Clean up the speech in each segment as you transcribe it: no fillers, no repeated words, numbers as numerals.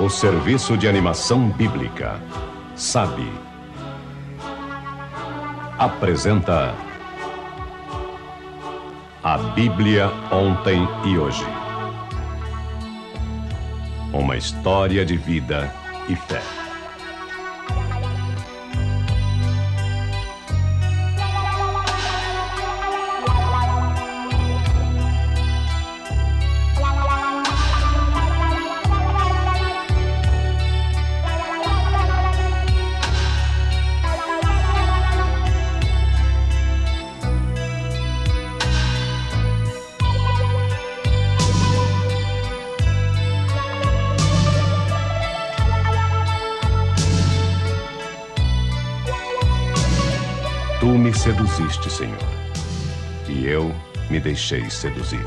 O Serviço de Animação Bíblica, SAB, apresenta A Bíblia Ontem e Hoje. Uma história de vida e fé. Tu me seduziste, Senhor, e eu me deixei seduzir.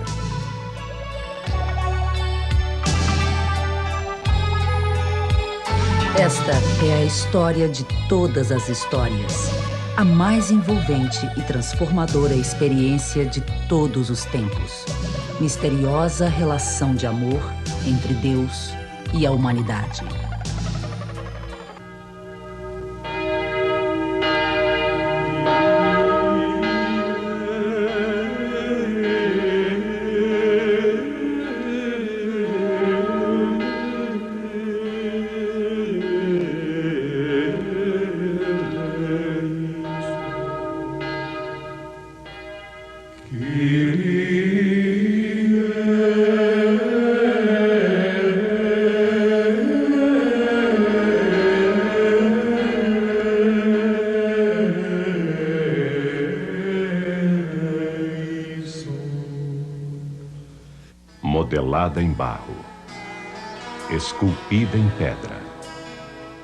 Esta é a história de todas as histórias, a mais envolvente e transformadora experiência de todos os tempos. Misteriosa relação de amor entre Deus e a humanidade. Modelada em barro, esculpida em pedra,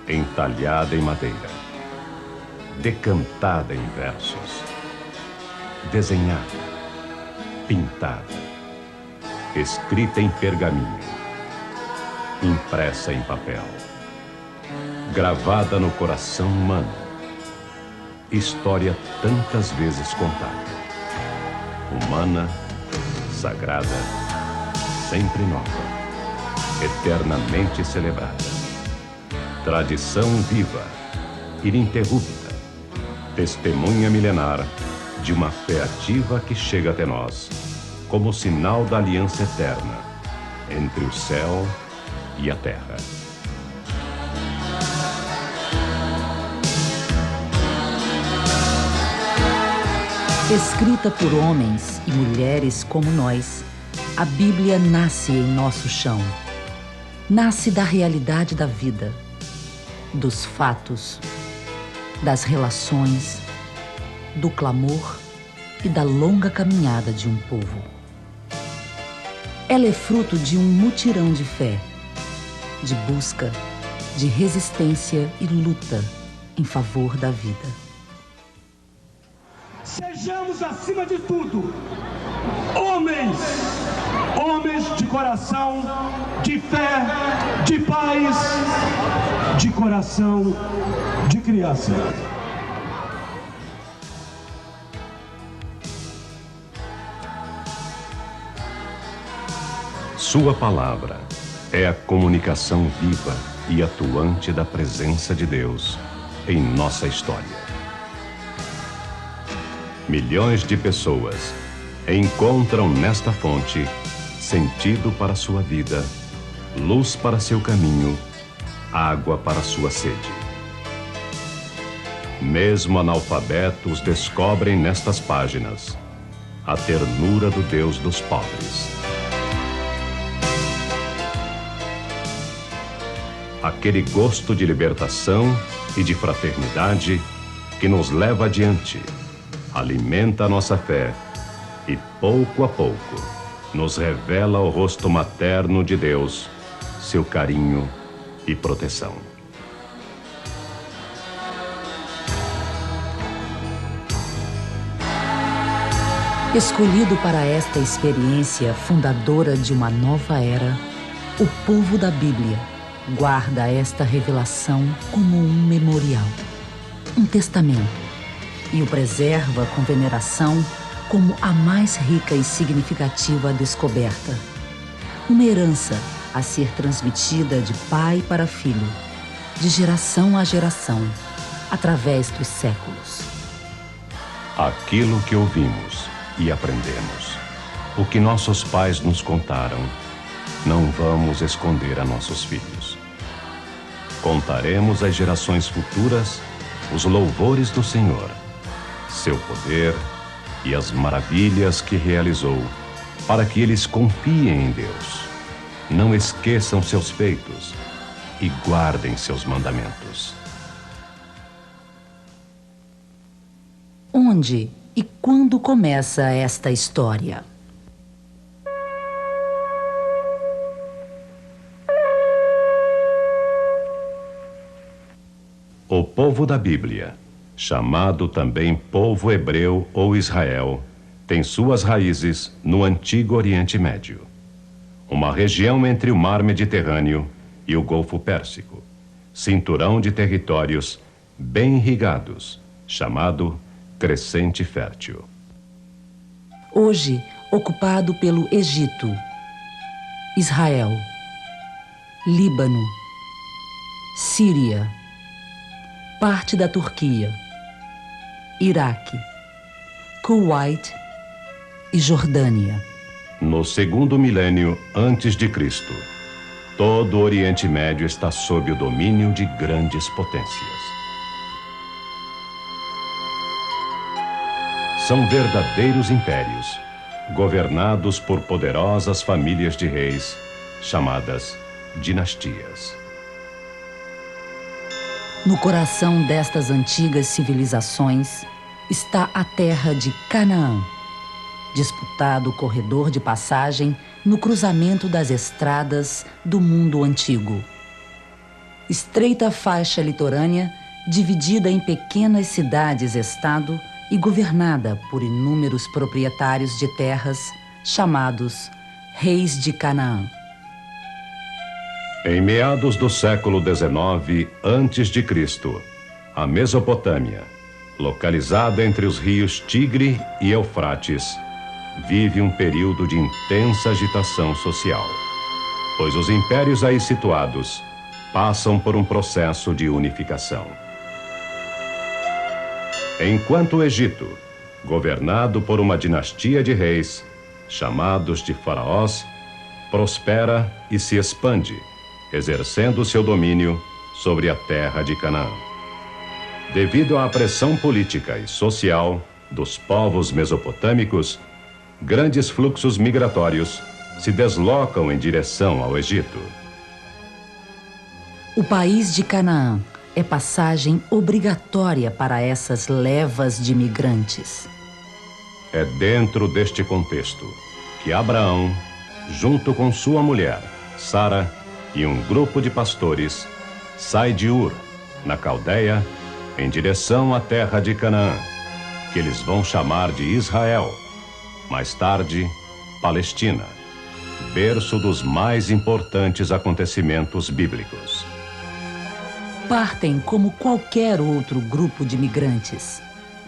entalhada em madeira, decantada em versos, desenhada, pintada, escrita em pergaminho, impressa em papel, gravada no coração humano, história tantas vezes contada, humana, sagrada, sempre nova, eternamente celebrada. Tradição viva, ininterrupta, testemunha milenar de uma fé ativa que chega até nós, como sinal da aliança eterna entre o céu e a terra. Escrita por homens e mulheres como nós, a Bíblia nasce em nosso chão. Nasce da realidade da vida, dos fatos, das relações, do clamor e da longa caminhada de um povo. Ela é fruto de um mutirão de fé, de busca, de resistência e luta em favor da vida. Sejamos, acima de tudo, homens de coração, de fé, de paz, de coração, de criança. Sua palavra é a comunicação viva e atuante da presença de Deus em nossa história. Milhões de pessoas encontram nesta fonte sentido para sua vida, luz para seu caminho, água para sua sede. Mesmo analfabetos descobrem nestas páginas a ternura do Deus dos pobres. Aquele gosto de libertação e de fraternidade que nos leva adiante, alimenta a nossa fé e, pouco a pouco, nos revela o rosto materno de Deus, seu carinho e proteção. Escolhido para esta experiência fundadora de uma nova era, o povo da Bíblia guarda esta revelação como um memorial, um testamento, e o preserva com veneração como a mais rica e significativa descoberta. Uma herança a ser transmitida de pai para filho, de geração a geração, através dos séculos. Aquilo que ouvimos e aprendemos, o que nossos pais nos contaram, não vamos esconder a nossos filhos. Contaremos às gerações futuras os louvores do Senhor, seu poder e as maravilhas que realizou, para que eles confiem em Deus, não esqueçam seus feitos e guardem seus mandamentos. Onde e quando começa esta história? O povo da Bíblia, chamado também povo hebreu ou Israel, tem suas raízes no Antigo Oriente Médio, uma região entre o Mar Mediterrâneo e o Golfo Pérsico, cinturão de territórios bem irrigados, chamado Crescente Fértil. Hoje ocupado pelo Egito, Israel, Líbano, Síria, parte da Turquia, Iraque, Kuwait e Jordânia. No segundo milênio antes de Cristo, todo o Oriente Médio está sob o domínio de grandes potências. São verdadeiros impérios, governados por poderosas famílias de reis, chamadas dinastias. No coração destas antigas civilizações está a terra de Canaã, disputado corredor de passagem no cruzamento das estradas do mundo antigo. Estreita faixa litorânea, dividida em pequenas cidades-estado e governada por inúmeros proprietários de terras, chamados Reis de Canaã. Em meados do século XIX a.C., a Mesopotâmia, localizada entre os rios Tigre e Eufrates, vive um período de intensa agitação social, pois os impérios aí situados passam por um processo de unificação. Enquanto o Egito, governado por uma dinastia de reis, chamados de faraós, prospera e se expande, exercendo seu domínio sobre a terra de Canaã. Devido à pressão política e social dos povos mesopotâmicos, grandes fluxos migratórios se deslocam em direção ao Egito. O país de Canaã é passagem obrigatória para essas levas de migrantes. É dentro deste contexto que Abraão, junto com sua mulher, Sara, e um grupo de pastores, sai de Ur, na Caldeia, em direção à terra de Canaã, que eles vão chamar de Israel, mais tarde, Palestina, berço dos mais importantes acontecimentos bíblicos. Partem como qualquer outro grupo de migrantes,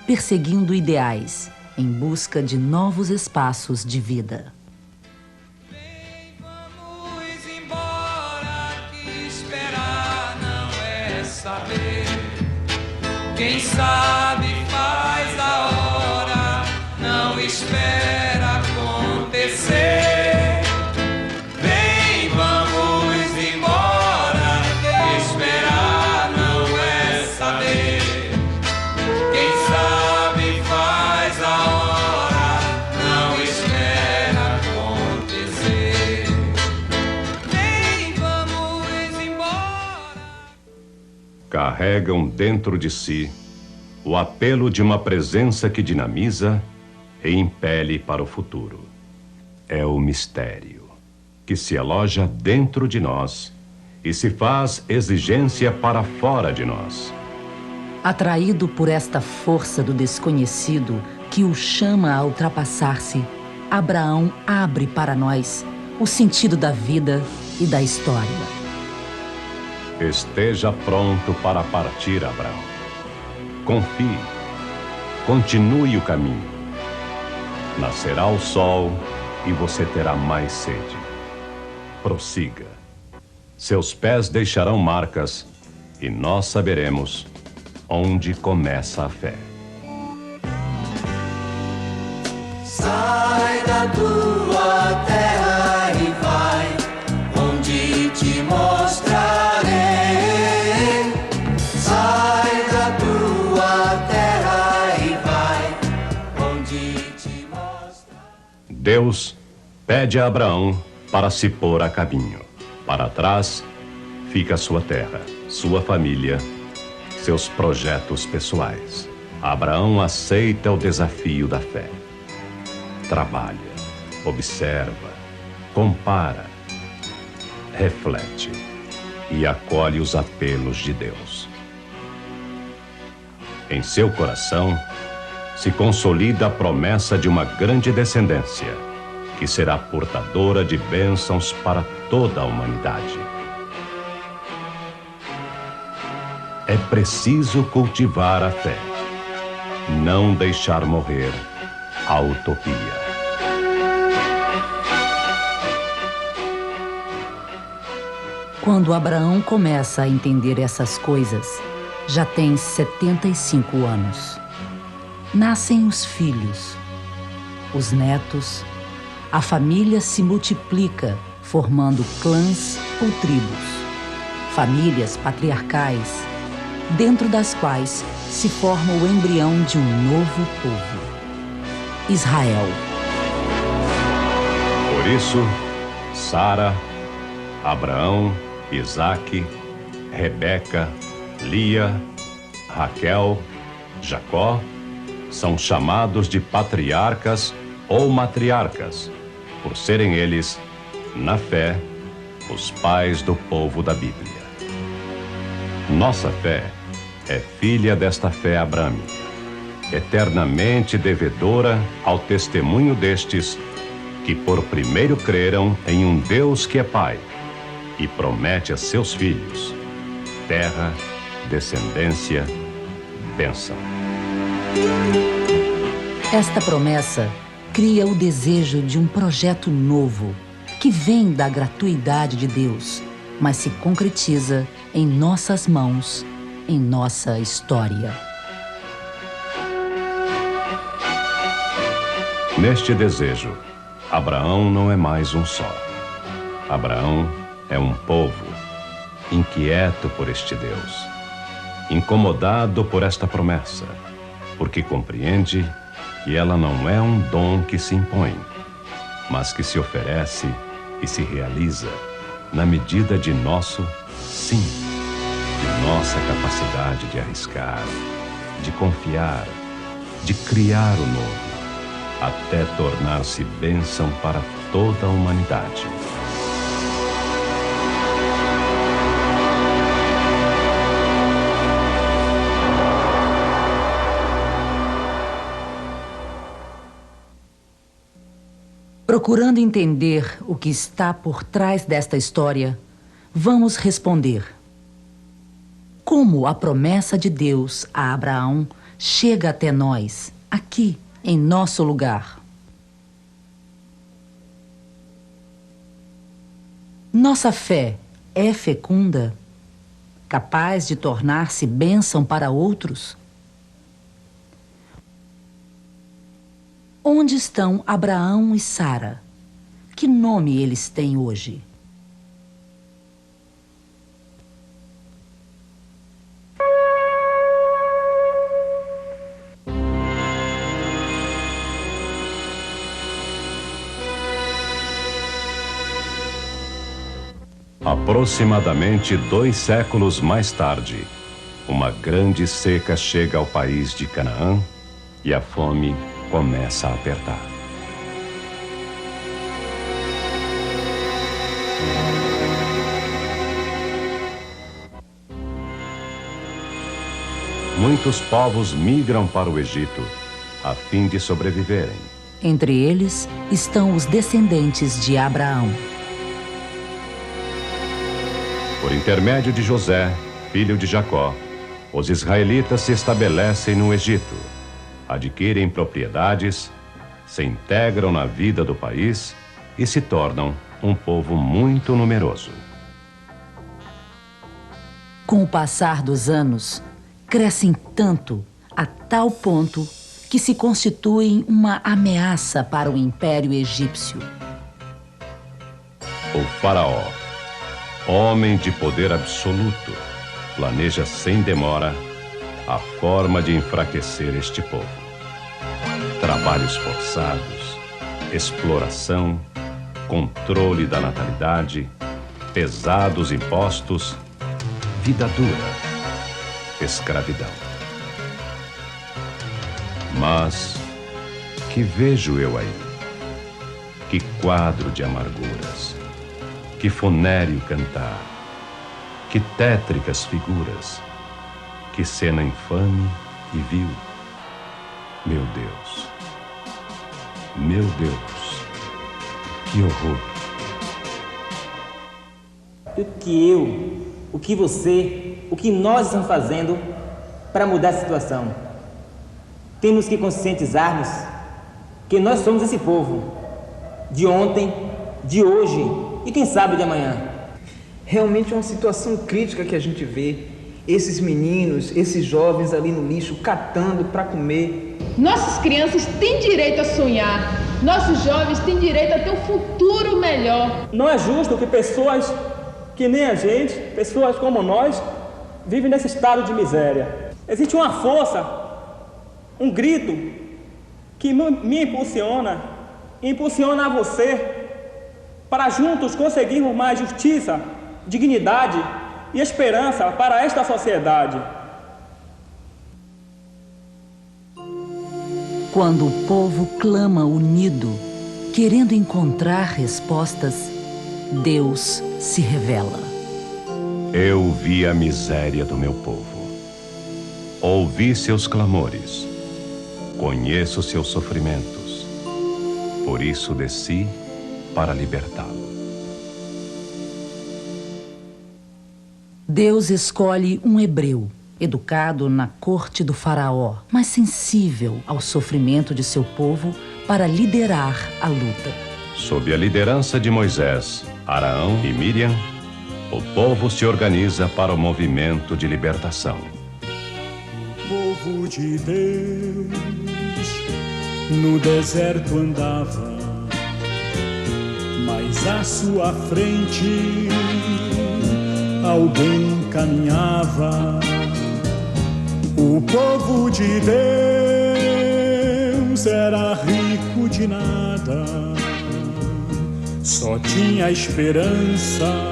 perseguindo ideais, em busca de novos espaços de vida. Quem sabe faz a hora, não espera acontecer. Vem, vamos embora, esperar não é saber. Quem sabe faz a hora, não espera acontecer. Vem, vamos embora. Carregam dentro de si o apelo de uma presença que dinamiza e impele para o futuro. É o mistério que se aloja dentro de nós e se faz exigência para fora de nós. Atraído por esta força do desconhecido que o chama a ultrapassar-se, Abraão abre para nós o sentido da vida e da história. Esteja pronto para partir, Abraão. Confie, continue o caminho. Nascerá o sol e você terá mais sede. Prossiga. Seus pés deixarão marcas e nós saberemos onde começa a fé. Sai da tua terra e vai, onde te mostrarei. Sai da tua terra e vai, onde te mostrarei. Deus pede a Abraão para se pôr a caminho. Para trás fica sua terra, sua família, seus projetos pessoais. Abraão aceita o desafio da fé. Trabalha, observa, compara, reflete e acolhe os apelos de Deus. Em seu coração se consolida a promessa de uma grande descendência, que será portadora de bênçãos para toda a humanidade. É preciso cultivar a fé, não deixar morrer a utopia. Quando Abraão começa a entender essas coisas, já tem 75 anos. Nascem os filhos, os netos, a família se multiplica, formando clãs ou tribos, famílias patriarcais, dentro das quais se forma o embrião de um novo povo, Israel. Por isso, Sara, Abraão, Isaque, Rebeca, Lia, Raquel, Jacó são chamados de patriarcas ou matriarcas, por serem eles, na fé, os pais do povo da Bíblia. Nossa fé é filha desta fé abrâmica, eternamente devedora ao testemunho destes que por primeiro creram em um Deus que é Pai e promete a seus filhos terra, descendência, bênção. Esta promessa cria o desejo de um projeto novo que vem da gratuidade de Deus, mas se concretiza em nossas mãos, em nossa história. Neste desejo, Abraão não é mais um só. Abraão é um povo inquieto por este Deus, incomodado por esta promessa, porque compreende que ela não é um dom que se impõe, mas que se oferece e se realiza na medida de nosso sim, de nossa capacidade de arriscar, de confiar, de criar o novo, até tornar-se bênção para toda a humanidade. Procurando entender o que está por trás desta história, vamos responder: como a promessa de Deus a Abraão chega até nós, aqui, em nosso lugar? Nossa fé é fecunda, capaz de tornar-se bênção para outros? Onde estão Abraão e Sara? Que nome eles têm hoje? Aproximadamente 2 séculos mais tarde, uma grande seca chega ao país de Canaã e a fome começa a apertar. Muitos povos migram para o Egito a fim de sobreviverem. Entre eles estão os descendentes de Abraão. Por intermédio de José, filho de Jacó, os israelitas se estabelecem no Egito, adquirem propriedades, se integram na vida do país e se tornam um povo muito numeroso. Com o passar dos anos, crescem tanto, a tal ponto, que se constituem uma ameaça para o Império Egípcio. O faraó, homem de poder absoluto, planeja sem demora a forma de enfraquecer este povo. Trabalhos forçados, exploração, controle da natalidade, pesados impostos, vida dura, escravidão. Mas que vejo eu aí? Que quadro de amarguras, que funéreo cantar, que tétricas figuras, que cena infame e vil. Meu Deus, que horror. O que você, o que nós estamos fazendo para mudar a situação? Temos que conscientizar-nos que nós somos esse povo, de ontem, de hoje e quem sabe de amanhã. Realmente é uma situação crítica que a gente vê. Esses meninos, esses jovens ali no lixo, catando para comer. Nossas crianças têm direito a sonhar. Nossos jovens têm direito a ter um futuro melhor. Não é justo que pessoas que nem a gente, pessoas como nós, vivem nesse estado de miséria. Existe uma força, um grito que me impulsiona a você para juntos conseguirmos mais justiça, dignidade e esperança para esta sociedade. Quando o povo clama unido, querendo encontrar respostas, Deus se revela. Eu vi a miséria do meu povo, ouvi seus clamores, conheço seus sofrimentos, por isso desci para libertá-lo. Deus escolhe um hebreu, educado na corte do faraó, mas sensível ao sofrimento de seu povo, para liderar a luta. Sob a liderança de Moisés, Arão e Miriam, o povo se organiza para o movimento de libertação. Povo de Deus, no deserto andava, mas à sua frente alguém caminhava. O povo de Deus era rico de nada, só tinha esperança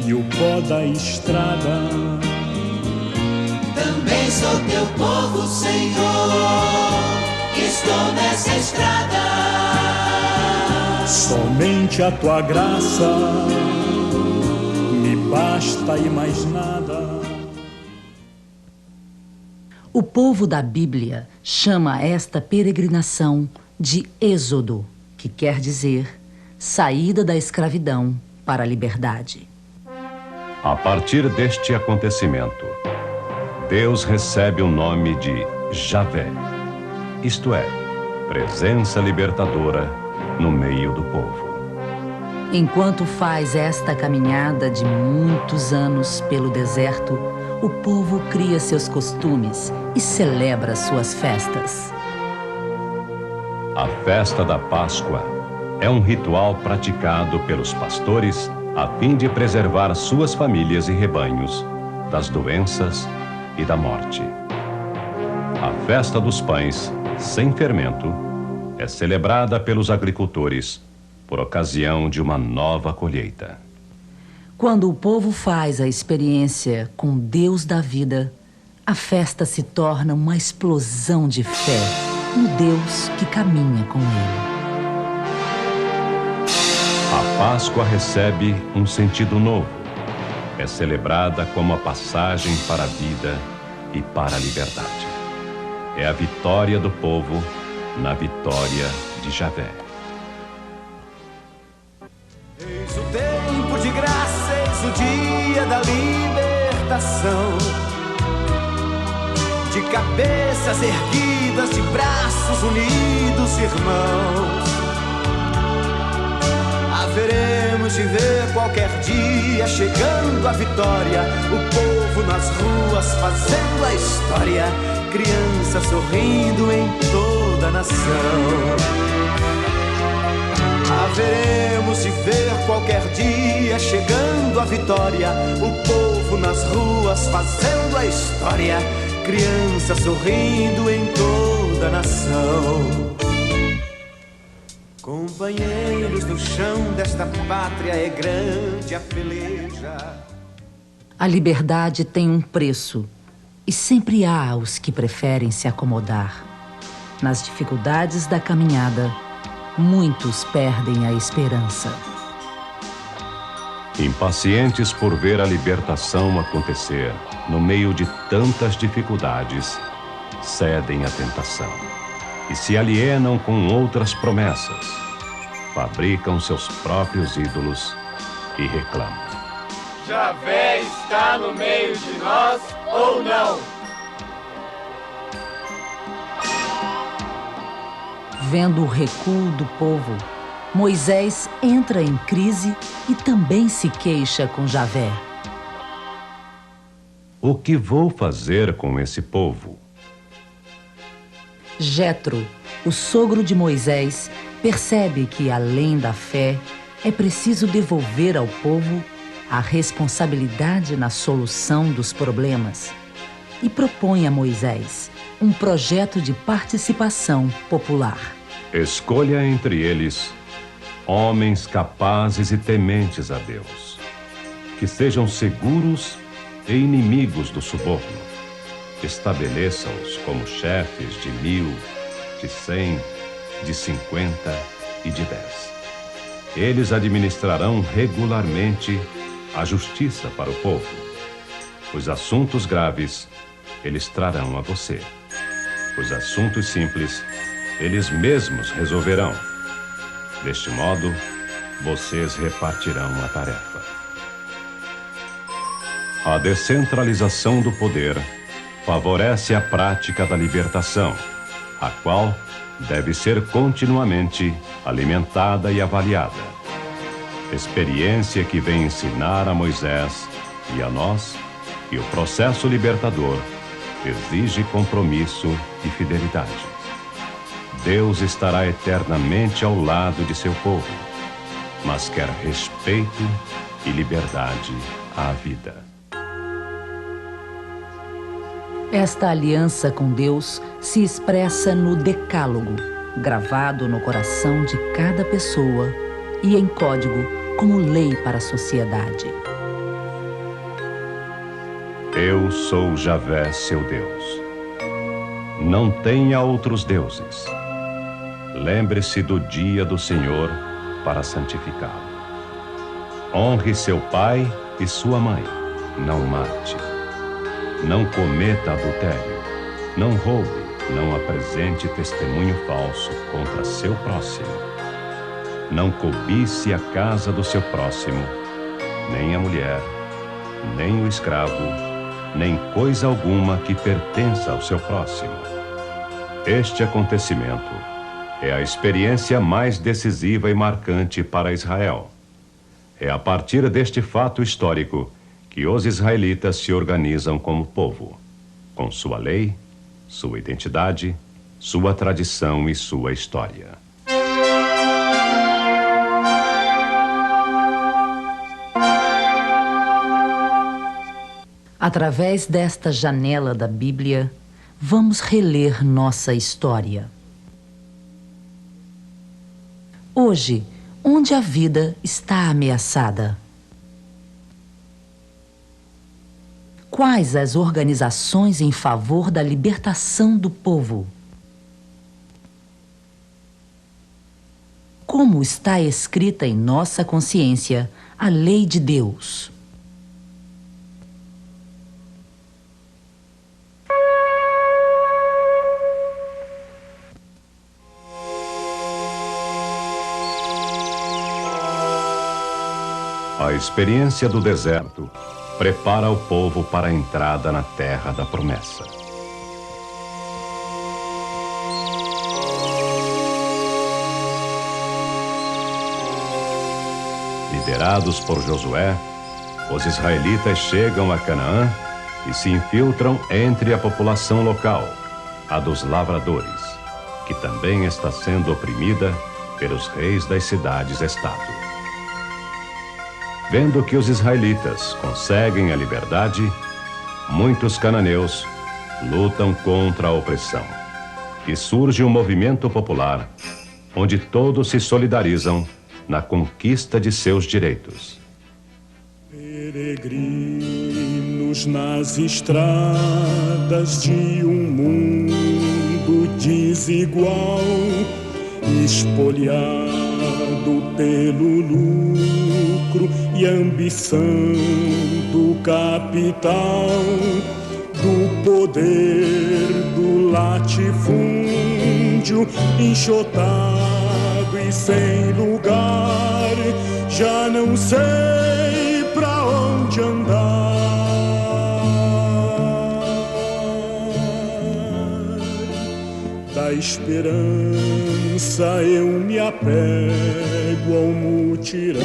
e o pó da estrada. Também sou teu povo, Senhor, estou nessa estrada. Somente a tua graça me basta e mais nada. O povo da Bíblia chama esta peregrinação de Êxodo, que quer dizer saída da escravidão para a liberdade. A partir deste acontecimento, Deus recebe o nome de Javé, isto é, presença libertadora no meio do povo. Enquanto faz esta caminhada de muitos anos pelo deserto, o povo cria seus costumes e celebra suas festas. A festa da Páscoa é um ritual praticado pelos pastores a fim de preservar suas famílias e rebanhos das doenças e da morte. A festa dos pães sem fermento é celebrada pelos agricultores por ocasião de uma nova colheita. Quando o povo faz a experiência com Deus da vida, a festa se torna uma explosão de fé no Deus que caminha com ele. A Páscoa recebe um sentido novo. É celebrada como a passagem para a vida e para a liberdade. É a vitória do povo na vitória de Javé. Eis o tempo de graça, eis o dia da libertação. De cabeças erguidas, de braços unidos, irmãos. A Haveremos de ver qualquer dia chegando a vitória, o povo nas ruas fazendo a história, criança sorrindo em toda a nação. Haveremos de ver qualquer dia chegando a vitória, o povo nas ruas fazendo a história, criança sorrindo em toda a nação. Companheiros no chão desta pátria, é grande a peleja. A liberdade tem um preço e sempre há os que preferem se acomodar. Nas dificuldades da caminhada, muitos perdem a esperança. Impacientes por ver a libertação acontecer, no meio de tantas dificuldades, cedem à tentação e se alienam com outras promessas, fabricam seus próprios ídolos e reclamam. Javé está no meio de nós ou não? Vendo o recuo do povo, Moisés entra em crise e também se queixa com Javé. O que vou fazer com esse povo? Jetro, o sogro de Moisés, percebe que, além da fé, é preciso devolver ao povo a responsabilidade na solução dos problemas e propõe a Moisés um projeto de participação popular. Escolha entre eles homens capazes e tementes a Deus, que sejam seguros e inimigos do suborno. Estabeleça-os como chefes de 1000, de 100, de 50 e de 10. Eles administrarão regularmente a justiça para o povo. Os assuntos graves eles trarão a você. Os assuntos simples eles mesmos resolverão. Deste modo, vocês repartirão a tarefa. A descentralização do poder favorece a prática da libertação, a qual deve ser continuamente alimentada e avaliada. Experiência que vem ensinar a Moisés e a nós que o processo libertador exige compromisso e fidelidade. Deus estará eternamente ao lado de seu povo, mas quer respeito e liberdade à vida. Esta aliança com Deus se expressa no Decálogo, gravado no coração de cada pessoa e em código como lei para a sociedade. Eu sou Javé, seu Deus. Não tenha outros deuses. Lembre-se do dia do Senhor para santificá-lo. Honre seu pai e sua mãe. Não mate. Não cometa adultério. Não roube. Não apresente testemunho falso contra seu próximo. Não cobice a casa do seu próximo, nem a mulher, nem o escravo, nem coisa alguma que pertença ao seu próximo. Este acontecimento é a experiência mais decisiva e marcante para Israel. É a partir deste fato histórico que os israelitas se organizam como povo, com sua lei, sua identidade, sua tradição e sua história. Através desta janela da Bíblia, vamos reler nossa história. Hoje, onde a vida está ameaçada? Quais as organizações em favor da libertação do povo? Como está escrita em nossa consciência a lei de Deus? A experiência do deserto prepara o povo para a entrada na terra da promessa. Liderados por Josué, os israelitas chegam a Canaã e se infiltram entre a população local, a dos lavradores, que também está sendo oprimida pelos reis das cidades-estado. Vendo que os israelitas conseguem a liberdade, muitos cananeus lutam contra a opressão. E surge um movimento popular onde todos se solidarizam na conquista de seus direitos. Peregrinos nas estradas de um mundo desigual, espoliado pelo lucro e ambição do capital, do poder do latifúndio, enxotado e sem lugar, já não sei pra onde andar. Da esperança eu me apego ao mutirão.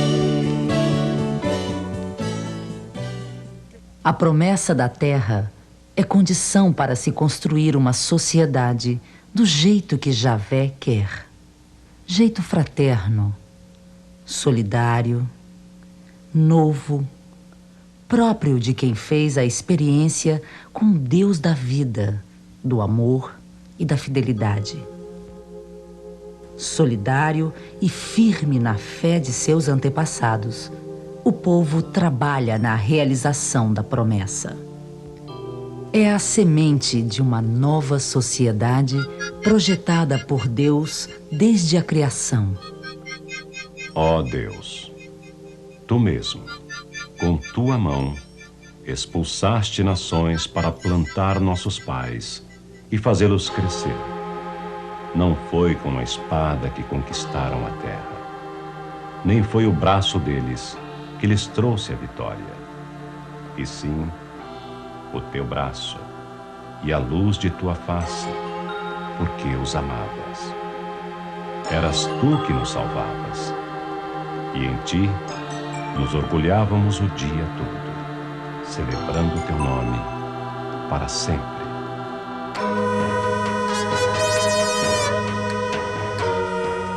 A promessa da terra é condição para se construir uma sociedade do jeito que Javé quer. Jeito fraterno, solidário, novo, próprio de quem fez a experiência com o Deus da vida, do amor e da fidelidade. Solidário e firme na fé de seus antepassados, o povo trabalha na realização da promessa. É a semente de uma nova sociedade projetada por Deus desde a criação. Ó Deus, Tu mesmo, com Tua mão, expulsaste nações para plantar nossos pais e fazê-los crescer. Não foi com a espada que conquistaram a terra, nem foi o braço deles que lhes trouxe a vitória, e sim o Teu braço e a luz de Tua face, porque os amavas. Eras Tu que nos salvavas, e em Ti nos orgulhávamos o dia todo, celebrando Teu nome para sempre.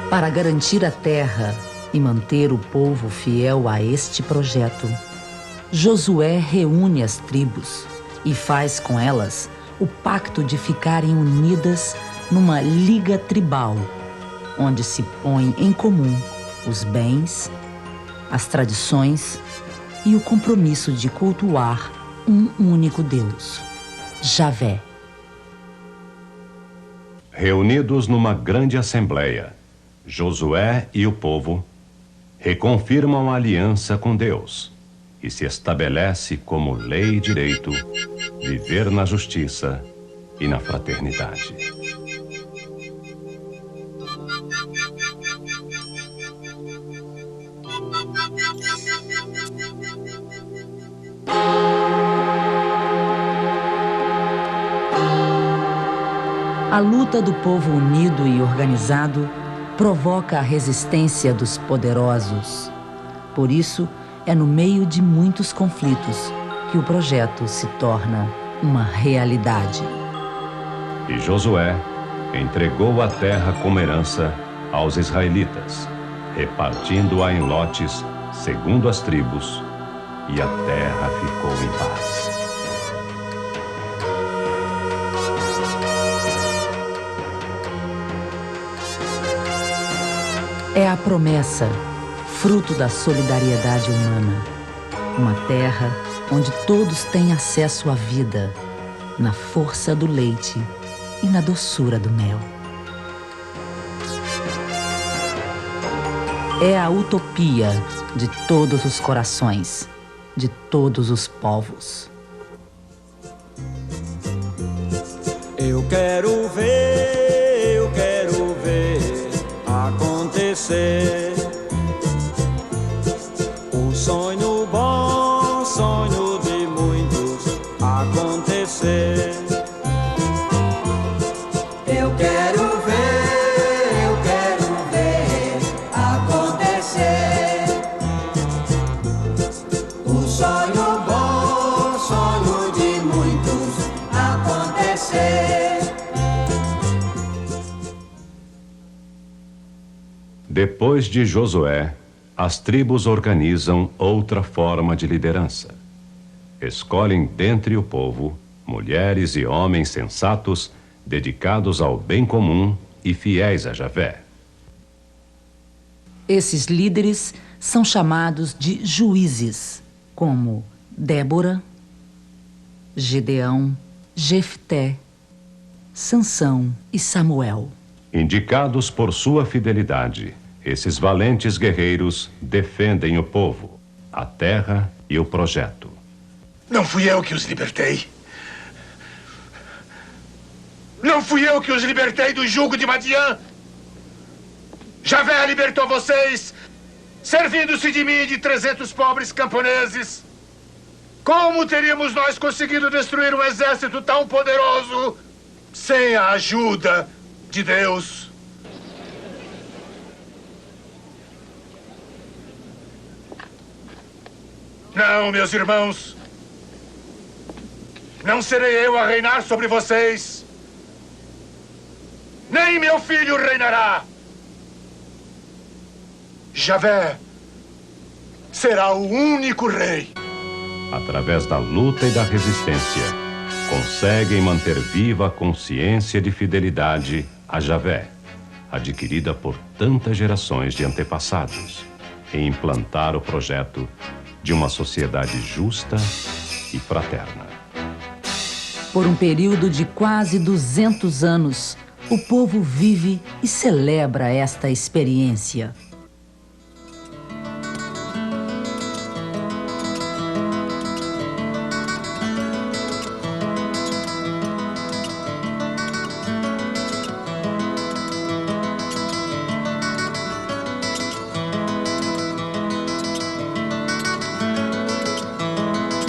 Para garantir a terra e manter o povo fiel a este projeto, Josué reúne as tribos e faz com elas o pacto de ficarem unidas numa liga tribal, onde se põe em comum os bens, as tradições e o compromisso de cultuar um único Deus, Javé. Reunidos numa grande assembleia, Josué e o povo reconfirmam a aliança com Deus e se estabelece como lei e direito viver na justiça e na fraternidade. A luta do povo unido e organizado provoca a resistência dos poderosos. Por isso, é no meio de muitos conflitos que o projeto se torna uma realidade. E Josué entregou a terra como herança aos israelitas, repartindo-a em lotes segundo as tribos, e a terra ficou em paz. É a promessa, fruto da solidariedade humana. Uma terra onde todos têm acesso à vida, na força do leite e na doçura do mel. É a utopia de todos os corações, de todos os povos. Eu quero ver acontecer o sonho bom, sonho de muitos acontecer. Eu quero ver acontecer Depois de Josué, as tribos organizam outra forma de liderança. Escolhem dentre o povo mulheres e homens sensatos, dedicados ao bem comum e fiéis a Javé. Esses líderes são chamados de juízes, como Débora, Gideão, Jefté, Sansão e Samuel. Indicados por sua fidelidade, esses valentes guerreiros defendem o povo, a terra e o projeto. Não fui eu que os libertei. Não fui eu que os libertei do jugo de Madiã. Javé libertou vocês, servindo-se de mim e de 300 pobres camponeses. Como teríamos nós conseguido destruir um exército tão poderoso sem a ajuda de Deus? Não, meus irmãos. Não serei eu a reinar sobre vocês. Nem meu filho reinará. Javé será o único rei. Através da luta e da resistência, conseguem manter viva a consciência de fidelidade a Javé, adquirida por tantas gerações de antepassados, e implantar o projeto de uma sociedade justa e fraterna. Por um período de quase 200 anos, o povo vive e celebra esta experiência.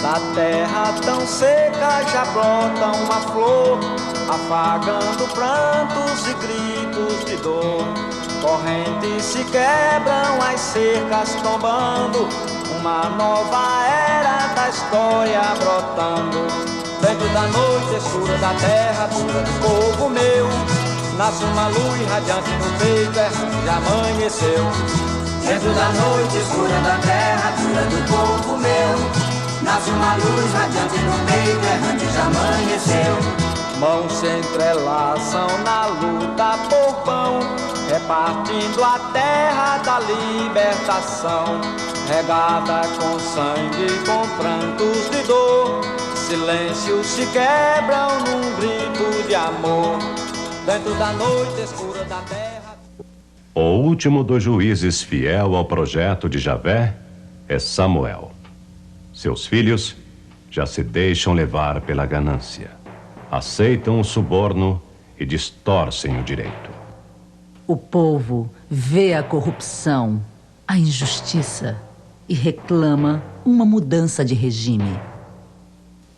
Da terra tão seca já brota uma flor, afagando prantos e gritos de dor. Correntes se quebram, as cercas tombando, uma nova era da história brotando. Dentro da noite escura da terra pura do povo meu, nasce uma luz radiante no peito, já amanheceu. Dentro da noite escura da terra pura do povo meu, nasce uma luz radiante no peito, errante já amanheceu. Mãos se entrelaçam na luta por pão, repartindo a terra da libertação. Regada com sangue, com prantos de dor, silêncios se quebram num grito de amor. Dentro da noite escura da terra. O último dos juízes fiel ao projeto de Javé é Samuel. Seus filhos já se deixam levar pela ganância, aceitam o suborno e distorcem o direito. O povo vê a corrupção, a injustiça e reclama uma mudança de regime.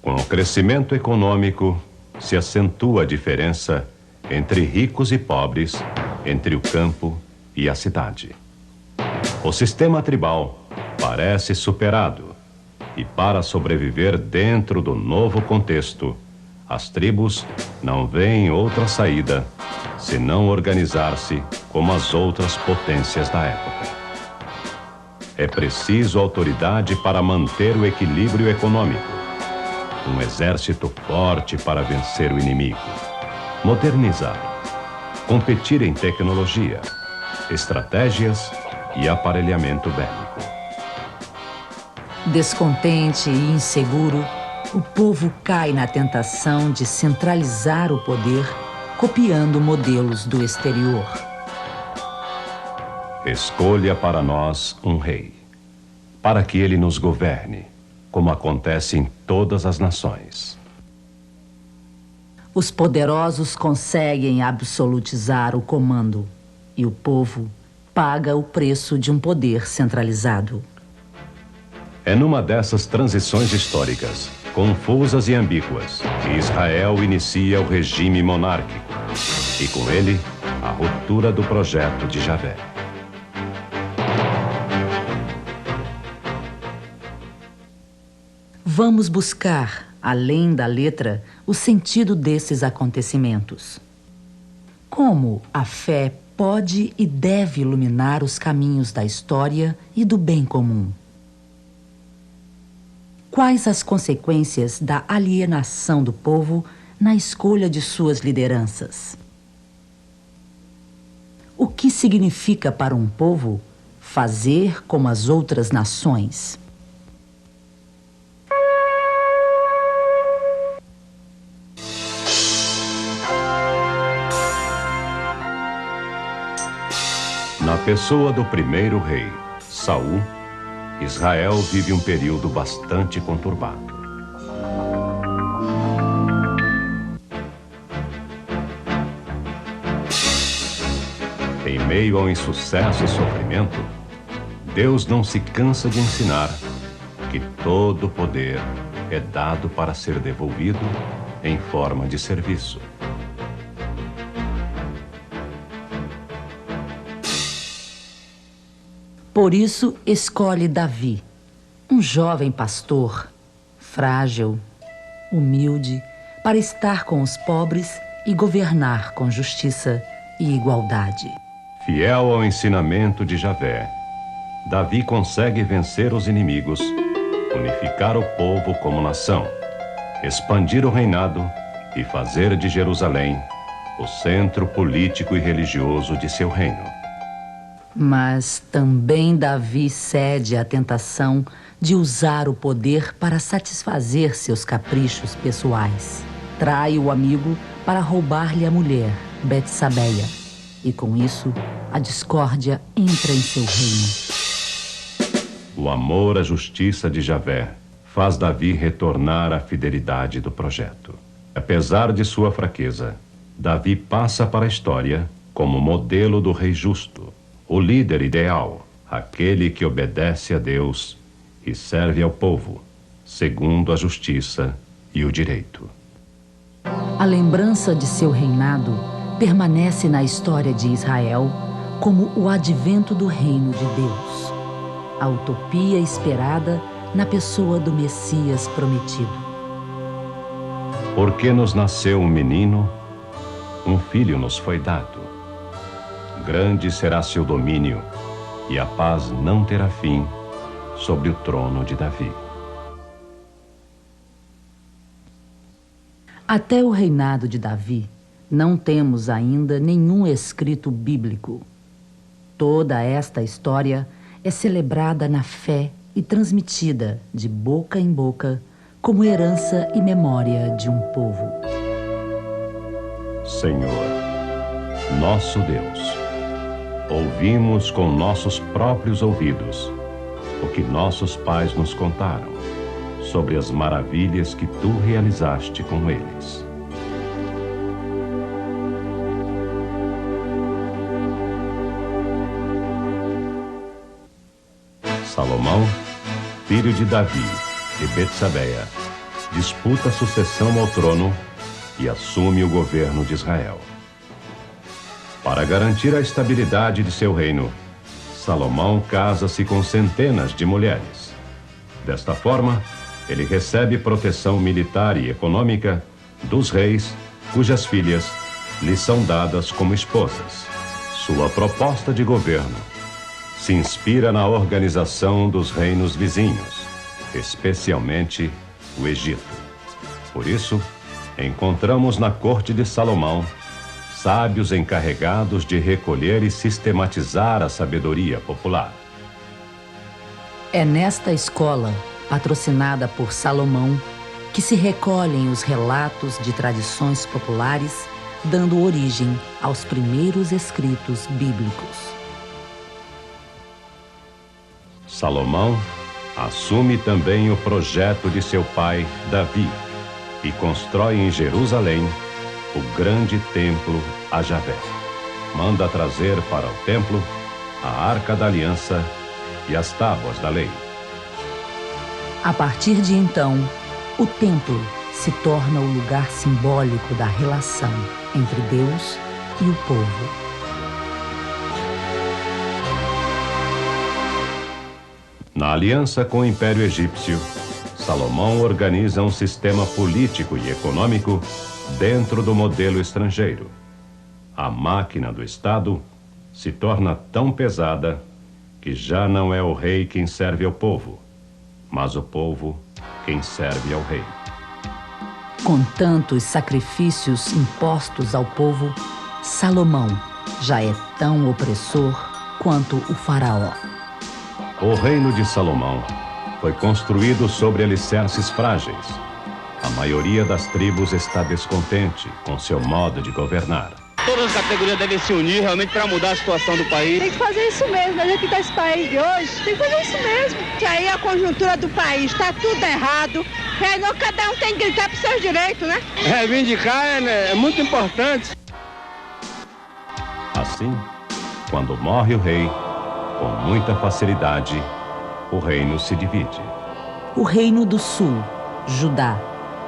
Com o crescimento econômico, se acentua a diferença entre ricos e pobres, entre o campo e a cidade. O sistema tribal parece superado. E para sobreviver dentro do novo contexto, as tribos não veem outra saída senão organizar-se como as outras potências da época. É preciso autoridade para manter o equilíbrio econômico, um exército forte para vencer o inimigo, modernizar, competir em tecnologia, estratégias e aparelhamento bélico. Descontente e inseguro, o povo cai na tentação de centralizar o poder, copiando modelos do exterior. Escolha para nós um rei, para que ele nos governe, como acontece em todas as nações. Os poderosos conseguem absolutizar o comando, e o povo paga o preço de um poder centralizado. É numa dessas transições históricas, confusas e ambíguas, que Israel inicia o regime monárquico e, com ele, a ruptura do projeto de Javé. Vamos buscar, além da letra, o sentido desses acontecimentos. Como a fé pode e deve iluminar os caminhos da história e do bem comum. Quais as consequências da alienação do povo na escolha de suas lideranças? O que significa para um povo fazer como as outras nações? Na pessoa do primeiro rei, Saul, Israel vive um período bastante conturbado. Em meio ao insucesso e sofrimento, Deus não se cansa de ensinar que todo poder é dado para ser devolvido em forma de serviço. Por isso, escolhe Davi, um jovem pastor, frágil, humilde, para estar com os pobres e governar com justiça e igualdade. Fiel ao ensinamento de Javé, Davi consegue vencer os inimigos, unificar o povo como nação, expandir o reinado e fazer de Jerusalém o centro político e religioso de seu reino. Mas também Davi cede à tentação de usar o poder para satisfazer seus caprichos pessoais. Trai o amigo para roubar-lhe a mulher, Betsabeia, e com isso a discórdia entra em seu reino. O amor à justiça de Javé faz Davi retornar à fidelidade do projeto. Apesar de sua fraqueza, Davi passa para a história como modelo do rei justo, o líder ideal, aquele que obedece a Deus e serve ao povo, segundo a justiça e o direito. A lembrança de seu reinado permanece na história de Israel como o advento do reino de Deus, a utopia esperada na pessoa do Messias prometido. Porque nos nasceu um menino, um filho nos foi dado. Grande será seu domínio, e a paz não terá fim sobre o trono de Davi. Até o reinado de Davi, não temos ainda nenhum escrito bíblico. Toda esta história é celebrada na fé e transmitida de boca em boca como herança e memória de um povo. Senhor, nosso Deus, ouvimos com nossos próprios ouvidos o que nossos pais nos contaram sobre as maravilhas que tu realizaste com eles. Salomão, filho de Davi e Betsabeia, disputa a sucessão ao trono e assume o governo de Israel. Para garantir a estabilidade de seu reino, Salomão casa-se com centenas de mulheres. Desta forma, ele recebe proteção militar e econômica dos reis cujas filhas lhe são dadas como esposas. Sua proposta de governo se inspira na organização dos reinos vizinhos, especialmente o Egito. Por isso, encontramos na corte de Salomão sábios encarregados de recolher e sistematizar a sabedoria popular. É nesta escola, patrocinada por Salomão, que se recolhem os relatos de tradições populares, dando origem aos primeiros escritos bíblicos. Salomão assume também o projeto de seu pai, Davi, e constrói em Jerusalém o grande templo a Javé. Manda trazer para o templo a Arca da Aliança e as tábuas da lei. A partir de então, o templo se torna o lugar simbólico da relação entre Deus e o povo. Na aliança com o Império Egípcio, Salomão organiza um sistema político e econômico dentro do modelo estrangeiro. A máquina do Estado se torna tão pesada que já não é o rei quem serve ao povo, mas o povo quem serve ao rei. Com tantos sacrifícios impostos ao povo, Salomão já é tão opressor quanto o faraó. O reino de Salomão foi construído sobre alicerces frágeis. A maioria das tribos está descontente com seu modo de governar. Todas as categorias devem se unir realmente para mudar a situação do país. Tem que fazer isso mesmo, a gente tá esse país de hoje, tem que fazer isso mesmo. Que aí a conjuntura do país está tudo errado, que aí não, cada um tem que gritar para os seus direitos, né? Reivindicar é muito importante. Assim, quando morre o rei, com muita facilidade, o reino se divide. O reino do sul, Judá,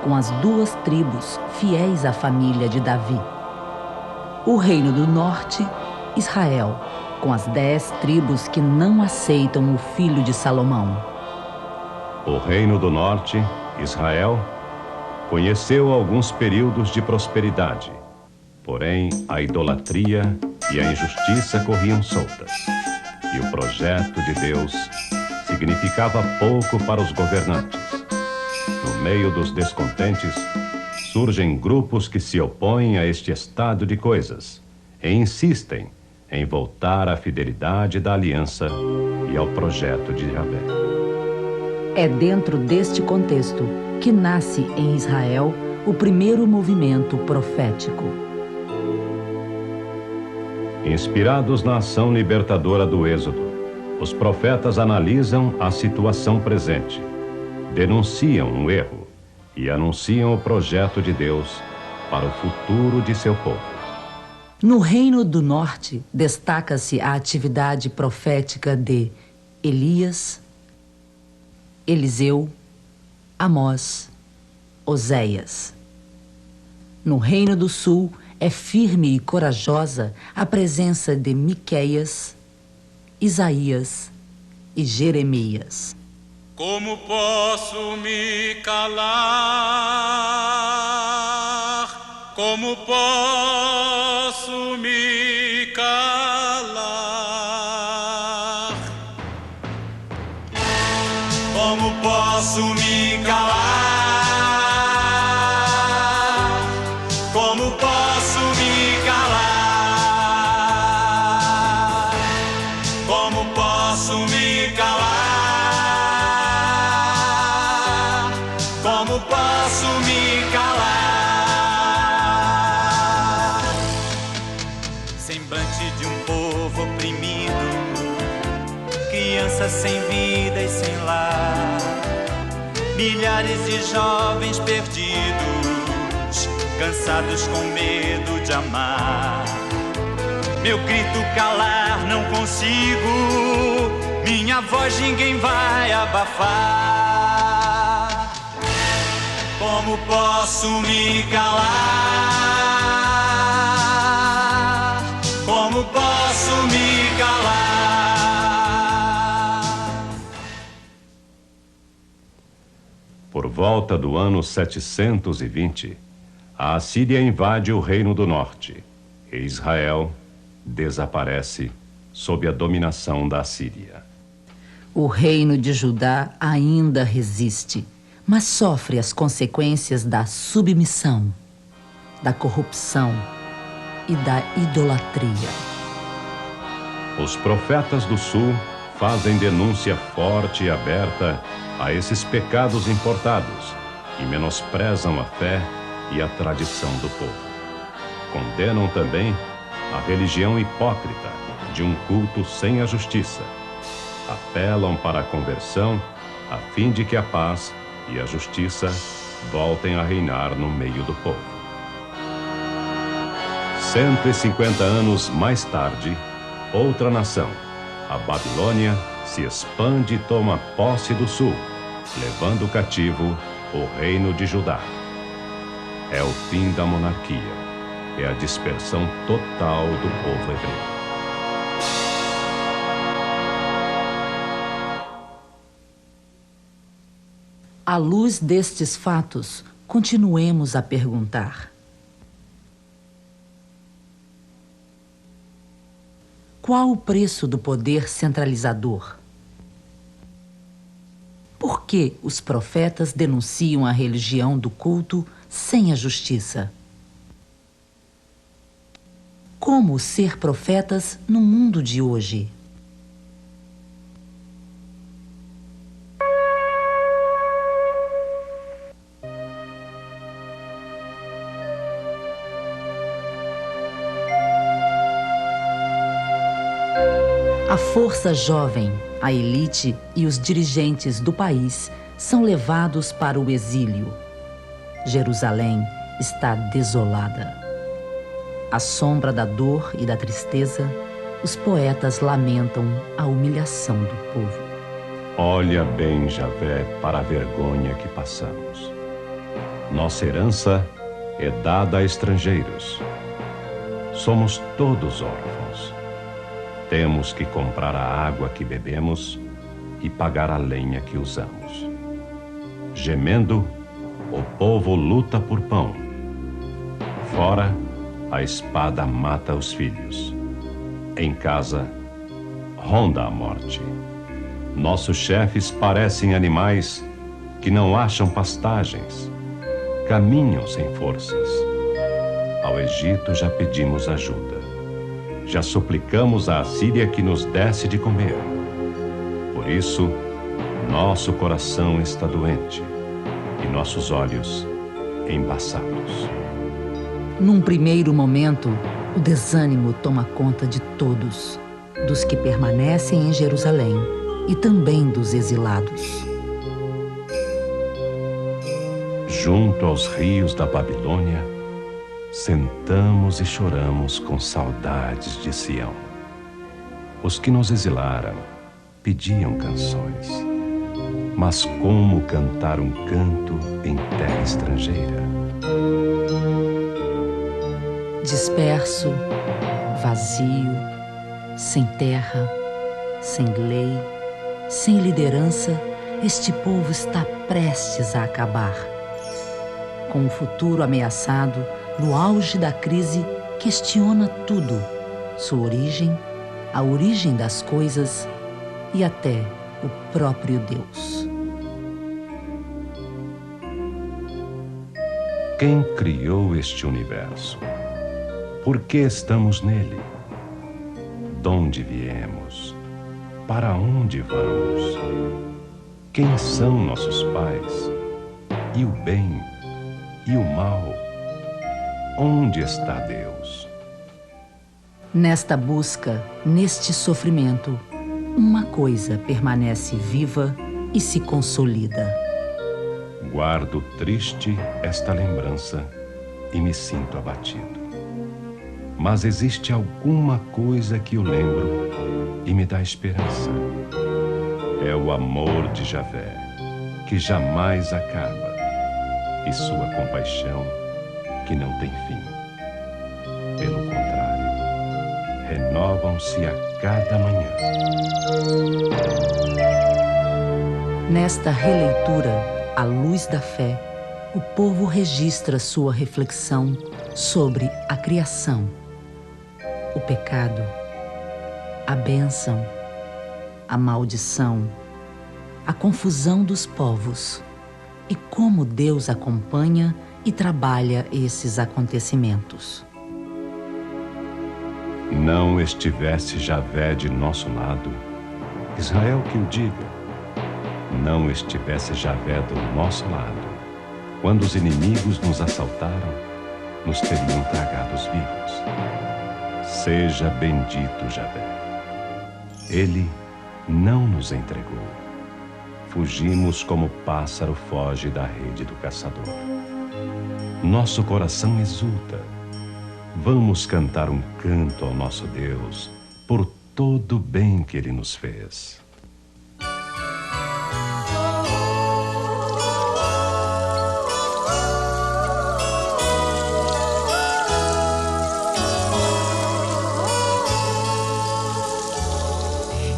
com as 2 tribos fiéis à família de Davi. O reino do norte, Israel, com as 10 tribos que não aceitam o filho de Salomão. O reino do norte, Israel, conheceu alguns períodos de prosperidade, porém a idolatria e a injustiça corriam soltas, e o projeto de Deus significava pouco para os governantes. No meio dos descontentes, surgem grupos que se opõem a este estado de coisas e insistem em voltar à fidelidade da aliança e ao projeto de Javé. É dentro deste contexto que nasce em Israel o primeiro movimento profético. Inspirados na ação libertadora do Êxodo, os profetas analisam a situação presente, denunciam um erro e anunciam o projeto de Deus para o futuro de seu povo. No Reino do Norte, destaca-se a atividade profética de Elias, Eliseu, Amós, Oséias. No Reino do Sul, é firme e corajosa a presença de Miqueias, Isaías e Jeremias. Como posso me calar? Como posso me calar? Como posso me calar? Como posso me calar? Como posso me calar? Como posso me calar? Semblante de um povo oprimido, crianças sem vida e sem lar, milhares de jovens perdidos, cansados com medo de amar. Meu grito calar não consigo, minha voz ninguém vai abafar. Como posso me calar? Como posso me calar? Por volta do ano 720, a Assíria invade o Reino do Norte e Israel desaparece sob a dominação da Assíria. O reino de Judá ainda resiste, mas sofre as consequências da submissão, da corrupção e da idolatria. Os profetas do sul fazem denúncia forte e aberta a esses pecados importados e menosprezam a fé e a tradição do povo. Condenam também a religião hipócrita de um culto sem a justiça. Apelam para a conversão a fim de que a paz e a justiça voltem a reinar no meio do povo. 150 anos mais tarde, outra nação, a Babilônia, se expande e toma posse do sul, levando cativo o reino de Judá. É o fim da monarquia, é a dispersão total do povo hebreu. À luz destes fatos, continuemos a perguntar: qual o preço do poder centralizador? Por que os profetas denunciam a religião do culto sem a justiça? Como ser profetas no mundo de hoje? A força jovem, a elite e os dirigentes do país são levados para o exílio. Jerusalém está desolada. À sombra da dor e da tristeza, os poetas lamentam a humilhação do povo. Olha bem, Javé, para a vergonha que passamos. Nossa herança é dada a estrangeiros. Somos todos órfãos. Temos que comprar a água que bebemos e pagar a lenha que usamos. Gemendo, o povo luta por pão. Fora, a espada mata os filhos. Em casa, ronda a morte. Nossos chefes parecem animais que não acham pastagens. Caminham sem forças. Ao Egito já pedimos ajuda. Já suplicamos à Assíria que nos desse de comer. Por isso, nosso coração está doente e nossos olhos embaçados. Num primeiro momento, o desânimo toma conta de todos, dos que permanecem em Jerusalém e também dos exilados. Junto aos rios da Babilônia, sentamos e choramos com saudades de Sião. Os que nos exilaram pediam canções. Mas como cantar um canto em terra estrangeira? Disperso, vazio, sem terra, sem lei, sem liderança, este povo está prestes a acabar. Com o futuro ameaçado, no auge da crise, questiona tudo: sua origem, a origem das coisas e até o próprio Deus. Quem criou este universo? Por que estamos nele? Donde viemos? Para onde vamos? Quem são nossos pais? E o bem? E o mal? Onde está Deus? Nesta busca, neste sofrimento, uma coisa permanece viva e se consolida. Guardo triste esta lembrança e me sinto abatido. Mas existe alguma coisa que eu lembro e me dá esperança. É o amor de Javé, que jamais acaba, e sua compaixão, que não tem fim. Pelo contrário, renovam-se a cada manhã. Nesta releitura, à luz da fé, o povo registra sua reflexão sobre a criação, o pecado, a bênção, a maldição, a confusão dos povos e como Deus acompanha e trabalha esses acontecimentos. Não estivesse Javé de nosso lado, Israel que o diga. Não estivesse Javé do nosso lado, quando os inimigos nos assaltaram, nos teriam tragados vivos. Seja bendito Javé. Ele não nos entregou. Fugimos como o pássaro foge da rede do caçador. Nosso coração exulta. Vamos cantar um canto ao nosso Deus por todo o bem que Ele nos fez.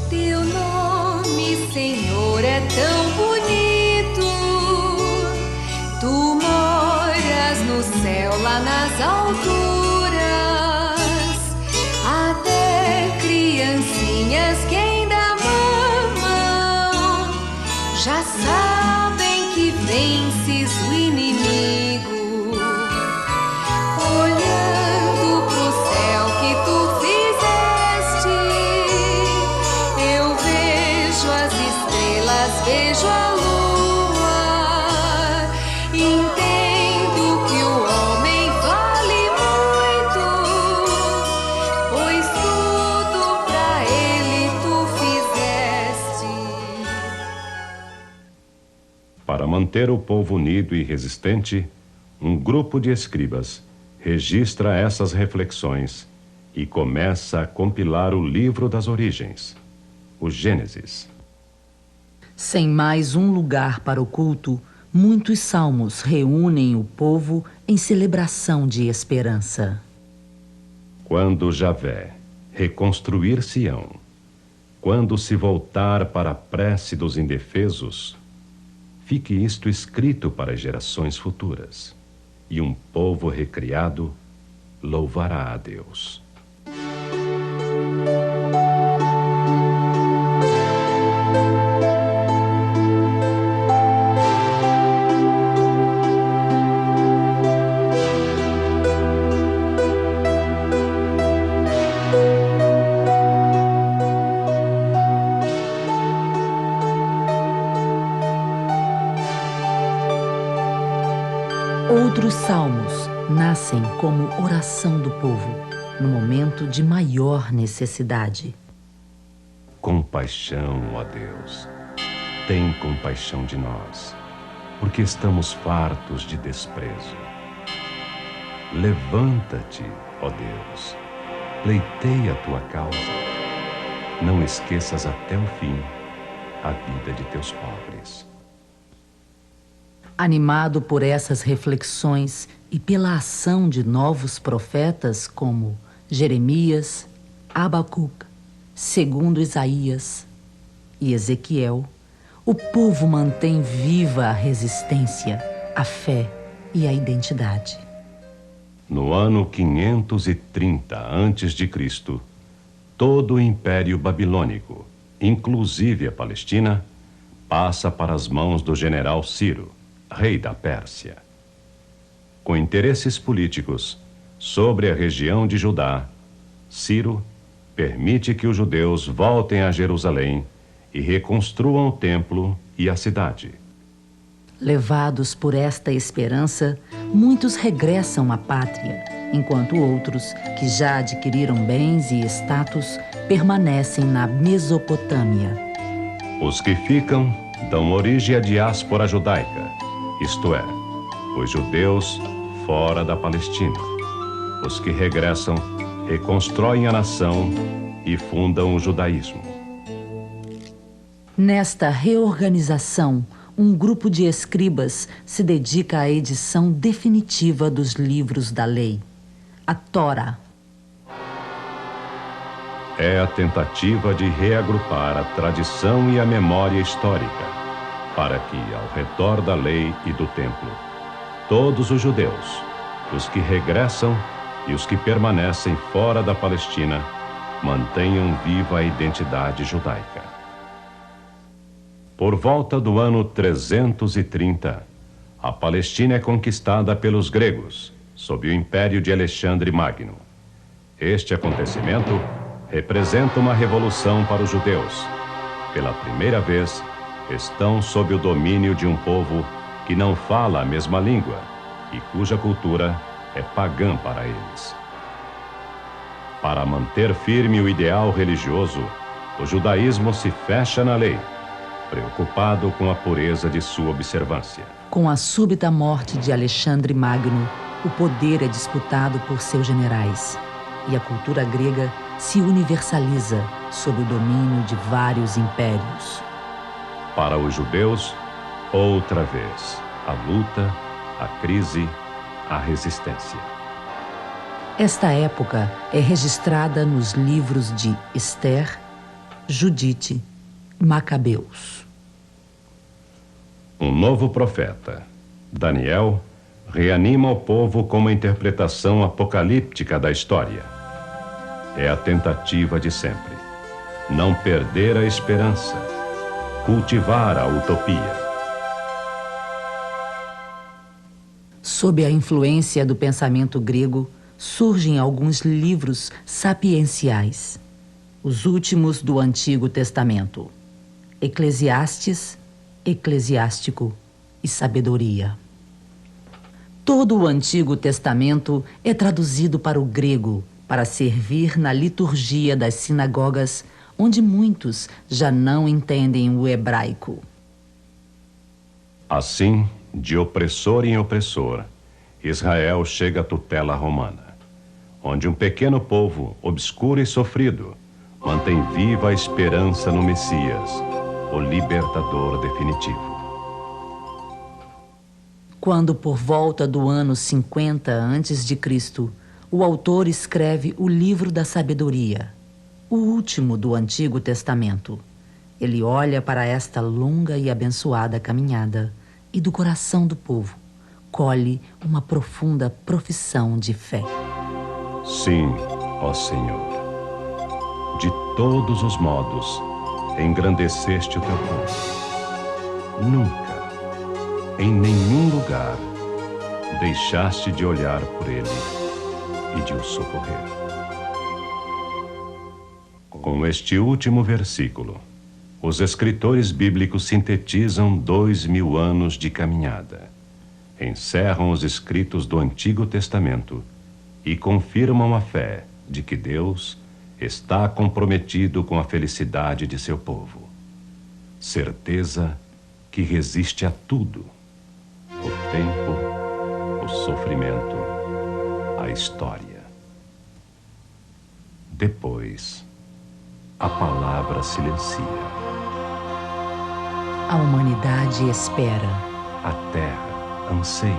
Teu nome, Senhor, é tão bonito. Tu moras no céu, lá nas alturas. Até criança já sabem que vences o inimigo. Olhando pro céu que tu fizeste, eu vejo as estrelas, vejo a lua, entendo que o homem vale muito, pois tudo pra ele tu fizeste. Para manter o povo unido e resistente, um grupo de escribas registra essas reflexões e começa a compilar o livro das origens, o Gênesis. Sem mais um lugar para o culto, muitos salmos reúnem o povo em celebração de esperança. Quando Javé reconstruir Sião, quando se voltar para a prece dos indefesos, fique isto escrito para gerações futuras, e um povo recriado louvará a Deus. Outros salmos nascem como oração do povo, no momento de maior necessidade. Compaixão, ó Deus, tem compaixão de nós, porque estamos fartos de desprezo. Levanta-te, ó Deus, pleiteia a tua causa. Não esqueças até o fim a vida de teus pobres. Animado por essas reflexões e pela ação de novos profetas como Jeremias, Abacuque, segundo Isaías e Ezequiel, o povo mantém viva a resistência, a fé e a identidade. No ano 530 a.C., todo o Império Babilônico, inclusive a Palestina, passa para as mãos do general Ciro, rei da Pérsia. Com interesses políticos sobre a região de Judá, Ciro permite que os judeus voltem a Jerusalém e reconstruam o templo e a cidade. Levados por esta esperança, muitos regressam à pátria, enquanto outros, que já adquiriram bens e status, permanecem na Mesopotâmia. Os que ficam dão origem à diáspora judaica, isto é, os judeus fora da Palestina. Os que regressam reconstroem a nação e fundam o judaísmo. Nesta reorganização, um grupo de escribas se dedica à edição definitiva dos livros da lei, a Tora. É a tentativa de reagrupar a tradição e a memória histórica, para que, ao redor da lei e do templo, todos os judeus, os que regressam e os que permanecem fora da Palestina, mantenham viva a identidade judaica. Por volta do ano 330, a Palestina é conquistada pelos gregos, sob o império de Alexandre Magno. Este acontecimento representa uma revolução para os judeus. Pela primeira vez, estão sob o domínio de um povo que não fala a mesma língua e cuja cultura é pagã para eles. Para manter firme o ideal religioso, o judaísmo se fecha na lei, preocupado com a pureza de sua observância. Com a súbita morte de Alexandre Magno, o poder é disputado por seus generais e a cultura grega se universaliza sob o domínio de vários impérios. Para os judeus, outra vez, a luta, a crise, a resistência. Esta época é registrada nos livros de Ester, Judite e Macabeus. Um novo profeta, Daniel, reanima o povo com uma interpretação apocalíptica da história. É a tentativa de sempre: não perder a esperança, cultivar a utopia. Sob a influência do pensamento grego, surgem alguns livros sapienciais, os últimos do Antigo Testamento: Eclesiastes, Eclesiástico e Sabedoria. Todo o Antigo Testamento é traduzido para o grego para servir na liturgia das sinagogas, onde muitos já não entendem o hebraico. Assim, de opressor em opressor, Israel chega à tutela romana, onde um pequeno povo, obscuro e sofrido, mantém viva a esperança no Messias, o libertador definitivo. Quando, por volta do ano 50 a.C., o autor escreve o Livro da Sabedoria, o último do Antigo Testamento, ele olha para esta longa e abençoada caminhada e do coração do povo colhe uma profunda profissão de fé. Sim, ó Senhor, de todos os modos engrandeceste o teu povo. Nunca, em nenhum lugar, deixaste de olhar por ele e de o socorrer. Com este último versículo, os escritores bíblicos sintetizam 2000 anos de caminhada, encerram os escritos do Antigo Testamento e confirmam a fé de que Deus está comprometido com a felicidade de seu povo. Certeza que resiste a tudo: o tempo, o sofrimento, a história. Depois, a palavra silencia. A humanidade espera. A terra anseia.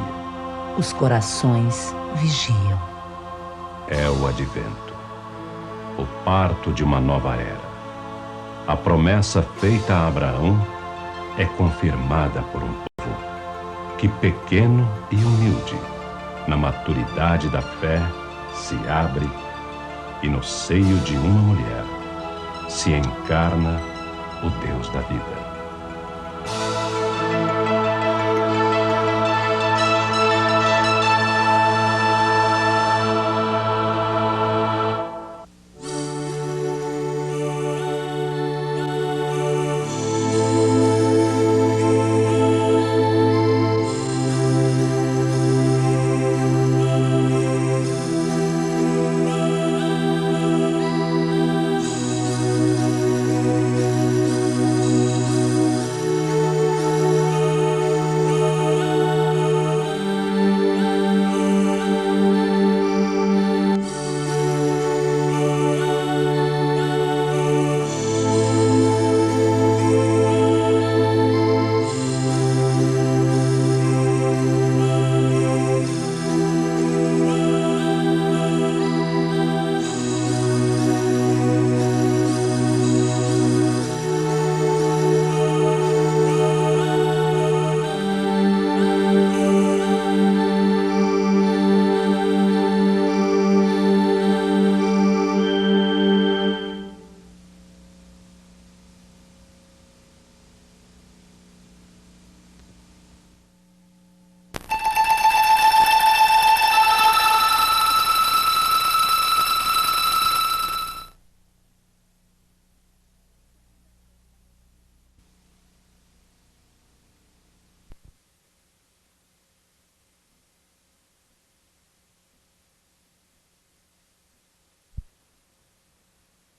Os corações vigiam. É o advento, o parto de uma nova era. A promessa feita a Abraão é confirmada por um povo que, pequeno e humilde, na maturidade da fé, se abre e no seio de uma mulher se encarna o Deus da vida.